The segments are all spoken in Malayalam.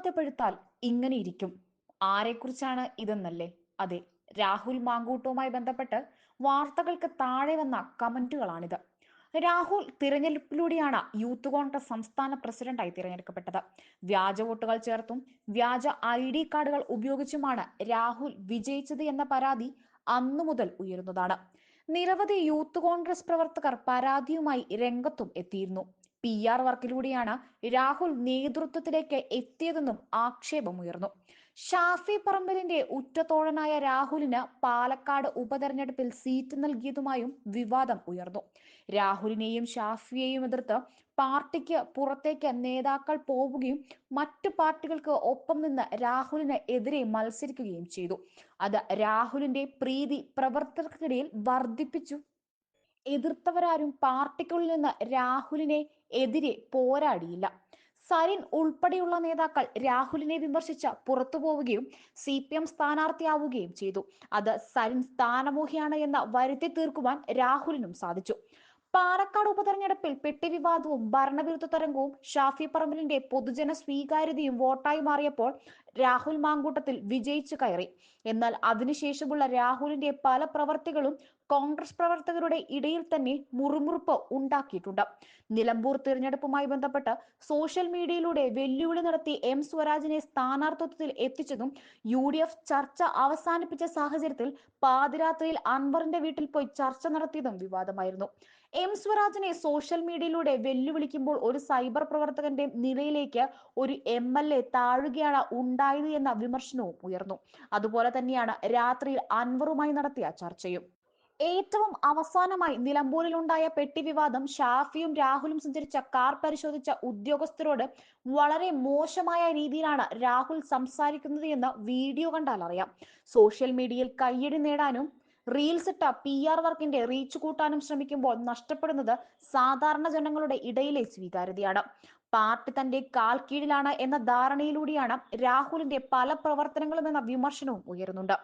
പഴുത്താൽ ഇങ്ങനെ ഇരിക്കും. ആരെക്കുറിച്ചാണ് ഇതെന്നല്ലേ? അതെ, രാഹുൽ മാങ്കൂട്ടവുമായി ബന്ധപ്പെട്ട് വാർത്തകൾക്ക് താഴെ വന്ന കമന്റുകളാണിത്. രാഹുൽ തിരഞ്ഞെടുപ്പിലൂടെയാണ് യൂത്ത് കോൺഗ്രസ് സംസ്ഥാന പ്രസിഡന്റായി തിരഞ്ഞെടുക്കപ്പെട്ടത്. വ്യാജ വോട്ടുകൾ ചേർത്തും വ്യാജ ID കാർഡുകൾ ഉപയോഗിച്ചുമാണ് രാഹുൽ വിജയിച്ചത് എന്ന പരാതി അന്നു മുതൽ ഉയരുന്നതാണ്. നിരവധി യൂത്ത് കോൺഗ്രസ് പ്രവർത്തകർ പരാതിയുമായി രംഗത്തും എത്തിയിരുന്നു. PR വർക്കിലൂടെയാണ് രാഹുൽ നേതൃത്വത്തിലേക്ക് എത്തിയതെന്നും ആക്ഷേപമുയർന്നു. ഷാഫി പറമ്പലിന്റെ ഉറ്റതോഴനായ രാഹുലിന് പാലക്കാട് ഉപതെരഞ്ഞെടുപ്പിൽ സീറ്റ് നൽകിയതുമായും വിവാദം ഉയർന്നു. രാഹുലിനെയും ഷാഫിയെയും എതിർത്ത് പാർട്ടിക്ക് പുറത്തേക്ക് നേതാക്കൾ പോവുകയും മറ്റു പാർട്ടികൾക്ക് ഒപ്പം നിന്ന് രാഹുലിന് എതിരെ മത്സരിക്കുകയും ചെയ്തു. അത് രാഹുലിന്റെ പ്രീതി പ്രവർത്തകർക്കിടയിൽ വർദ്ധിപ്പിച്ചു. എതിർത്തവരാരും പാർട്ടിക്കുള്ളിൽ നിന്ന് രാഹുലിനെ എതിരെ പോരാടിയില്ല. സരിൻ ഉൾപ്പെടെയുള്ള നേതാക്കൾ രാഹുലിനെ വിമർശിച്ച് പുറത്തു പോവുകയും CPM സ്ഥാനാർത്ഥിയാവുകയും ചെയ്തു. അത് സരിൻ സ്ഥാനമോഹിയാണ് എന്ന് വരുത്തി തീർക്കുവാൻ രാഹുലിനും സാധിച്ചു. പാലക്കാട് ഉപതെരഞ്ഞെടുപ്പിൽ പെട്ടി വിവാദവും ഭരണവിരുദ്ധ തരംഗവും ഷാഫി പറമ്പലിന്റെ പൊതുജന സ്വീകാര്യതയും വോട്ടായി മാറിയപ്പോൾ രാഹുൽ മാങ്കൂട്ടത്തിൽ വിജയിച്ചു കയറി. എന്നാൽ അതിനുശേഷമുള്ള രാഹുലിന്റെ പല പ്രവർത്തികളും കോൺഗ്രസ് പ്രവർത്തകരുടെ ഇടയിൽ തന്നെ മുറുമുറുപ്പ് ഉണ്ടാക്കിയിട്ടുണ്ട്. നിലമ്പൂർ തിരഞ്ഞെടുപ്പുമായി ബന്ധപ്പെട്ട് സോഷ്യൽ മീഡിയയിലൂടെ വെല്ലുവിളി നടത്തി സ്വരാജിനെ സ്ഥാനാർത്ഥിത്വത്തിൽ എത്തിച്ചതും UDF ചർച്ച അവസാനിപ്പിച്ച സാഹചര്യത്തിൽ പാതിരാത്രിയിൽ അൻവറിന്റെ വീട്ടിൽ പോയി ചർച്ച നടത്തിയതും വിവാദമായിരുന്നു. സ്വരാജിനെ സോഷ്യൽ മീഡിയയിലൂടെ വെല്ലുവിളിക്കുമ്പോൾ ഒരു സൈബർ പ്രവർത്തകന്റെ നിലയിലേക്ക് ഒരു MLA താഴുകയാണ് ഉണ്ടായത് എന്ന വിമർശനവും ഉയർന്നു. അതുപോലെ തന്നെയാണ് രാത്രിയിൽ അൻവറുമായി നടത്തിയ ചർച്ചയും. ഏറ്റവും അവസാനമായി നിലമ്പൂരിലുണ്ടായ പെട്ടി വിവാദം ഷാഫിയും രാഹുലും സഞ്ചരിച്ച കാർ പരിശോധിച്ച ഉദ്യോഗസ്ഥരോട് വളരെ മോശമായ രീതിയിലാണ് രാഹുൽ സംസാരിക്കുന്നത് എന്ന് വീഡിയോ കണ്ടാൽ അറിയാം. സോഷ്യൽ മീഡിയയിൽ കയ്യടി നേടാനും റീൽസ് ഇട്ട PR വർക്കിന്റെ റീച്ച് കൂട്ടാനും ശ്രമിക്കുമ്പോൾ നഷ്ടപ്പെടുന്നത് സാധാരണ ജനങ്ങളുടെ ഇടയിലെ സ്വീകാര്യതയാണ്. പാർട്ടി തന്റെ കാൽ കീഴിലാണ് എന്ന ധാരണയിലൂടെയാണ് രാഹുലിന്റെ പല പ്രവർത്തനങ്ങളും എന്ന വിമർശനവും ഉയരുന്നുണ്ട്.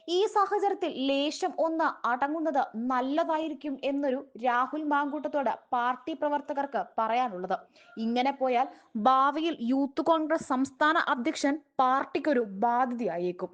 ഈ സാഹചര്യത്തിൽ ലേശം ഒന്ന് അടങ്ങുന്നത് നല്ലതായിരിക്കും എന്നൊരു രാഹുൽ മാങ്കൂട്ടത്തോട് പാർട്ടി പ്രവർത്തകർക്ക് പറയാനുള്ളത്. ഇങ്ങനെ പോയാൽ ഭാവിയിൽ യൂത്ത് കോൺഗ്രസ് സംസ്ഥാന അധ്യക്ഷൻ പാർട്ടിക്കൊരു ബാധ്യതയായേക്കും.